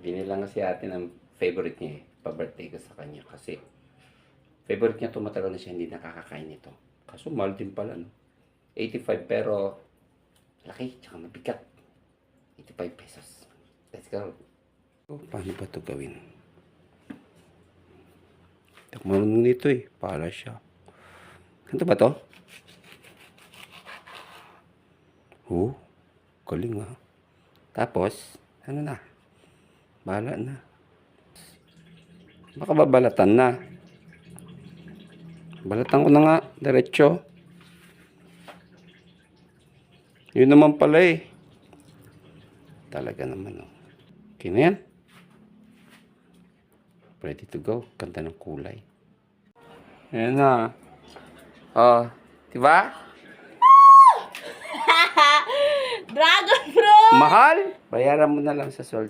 Binilang kasi ate ng favorite niya eh. Pa-birthday ko sa kanya kasi favorite niya tumatagal na siya hindi nakakakain nito. Kaso mahal din pala no. 85 pero laki tsaka mabigat. 85 pesos. Let's go. So, paano ba ito gawin? Ito marunong nito eh. Para siya. Ganito ba to? Oh, galing ha. Tapos, ano na? Bala na. Baka babalatan na. Balatan ko na nga. Diretso. Yun naman pala eh. Talaga naman oh. Okay na yan. Ready to go. Ganda ng kulay. Ayan na. Oh, diba? Dragon fruit! Mahal? Bayaran mo na lang sa sweldo.